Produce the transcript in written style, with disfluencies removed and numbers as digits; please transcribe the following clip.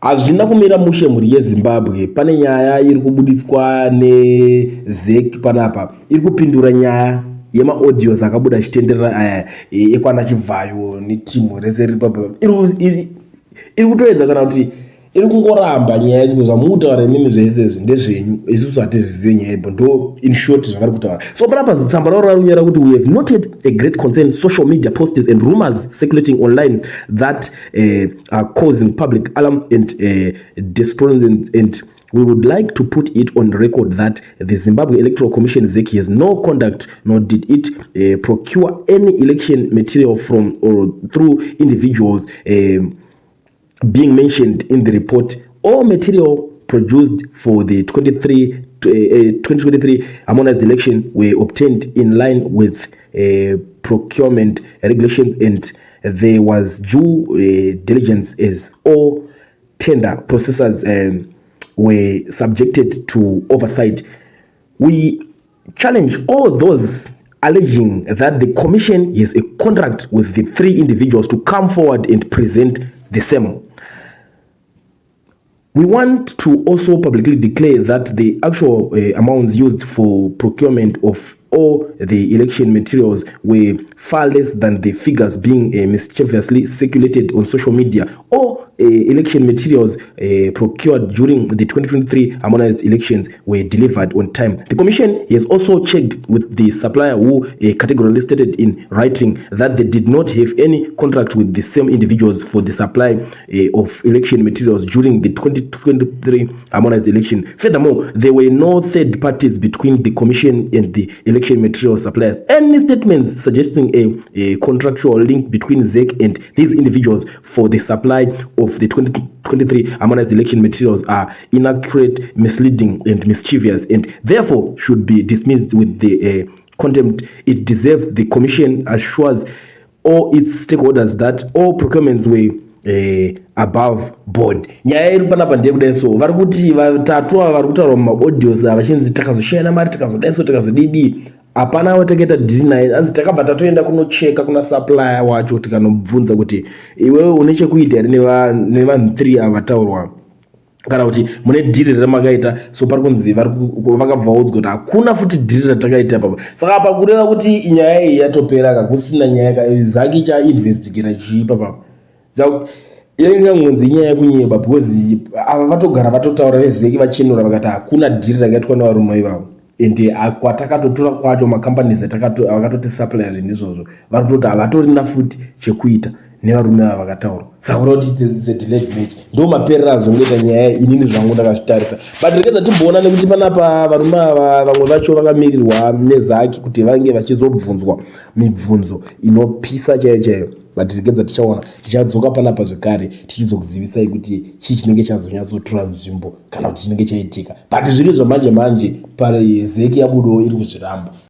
hazvina kumira mushe mhuri yeZimbabwe. Pane nyaya iri kubudiswa neZEC panapa, iri kupindura nyaya yemaaudios akabuda achitenderera aya ekwana Chivhayo netimu rese riri papa. Iri kutoedza kana kuti iri kungoramba nyaya yacho kuza mutaura imimi zvese izvi ndezvenyu, isusu hatizvizive nyaya ipo, ndo in short zvavari kutaura. So panapa tsamba raro rarinyora kuti we have noted a great concern social media posters and rumors circulating online that are causing public alarm and despondency, and we would like to put it on record that the Zimbabwe Electoral Commission ZEC has no conduct, nor did it procure any election material from or through individuals being mentioned in the report. All material produced for the 2023 harmonized election were obtained in line with procurement regulations, and there was due diligence as all tender processes were subjected to oversight. We challenge all those alleging that the commission has a contract with the three individuals to come forward and present the same. We want to also publicly declare that the actual amounts used for procurement of all the election materials were far less than the figures being mischievously circulated on social media. All election materials procured during the 2023 harmonized elections were delivered on time. The Commission has also checked with the supplier who categorically stated in writing that they did not have any contract with the same individuals for the supply of election materials during the 2023 harmonized election. Furthermore, there were no third parties between the Commission and the election material suppliers. Any statements suggesting a contractual link between ZEC and these individuals for the supply of the 2023 harmonized election materials are inaccurate, misleading, and mischievous, and therefore should be dismissed with the contempt it deserves. The Commission assures all its stakeholders that all procurements were above board. Nyaya iri panapa ndeyekuda so vari kuti vatatu ava vari kutaura mumaaudios ava vachinzi takazoshayana mari takazodainso takazodidi, hapana wataketa dhiri naye, anzi takabva tatoenda kunocheka kuna supplier wacho tikanobvunza kuti iwewe une chekuita here nevanhu 3 ava vataurwa kana kuti mune dhiri ramakaita. So pari kunzi vakabva vaudzwa kuti hakuna futi dhiri ratakaita papa. Saka apa kureva kuti nyaya iyi yatopera kakusina nyaya zake chainvestigata chiipa papa yangangonzi inyaya yekunyeba, because ava vatogara vatotaura vezeki vachinura vakati hakuna dhiri rakaitwa nevarume ivavo, ende kwatakatotora kwacho macompanies akatoti supplier zvinhu izvozvo vari kutoti havatorina futi chekuita nevarume ava vakataura. Saka kuti delayed match ndo maperero azongoita nyaya inini zvangu ndakazvitarisa, but rekedza timboona nekuti panapa varume ava vamwe vacho vakamirirwa nezaki kuti vange vachizobvunzwa mibvunzo inopisa chaiyo chaiyo, but rekedza tichaona tichadzoka panapa zvekare tichizokuzivisai kuti chii chinenge chazonyatsotora nzvimbo kana kuti chinenge chaitika, but zviri zvamanje manje pari ZEC yabudawo iri kuzviramba.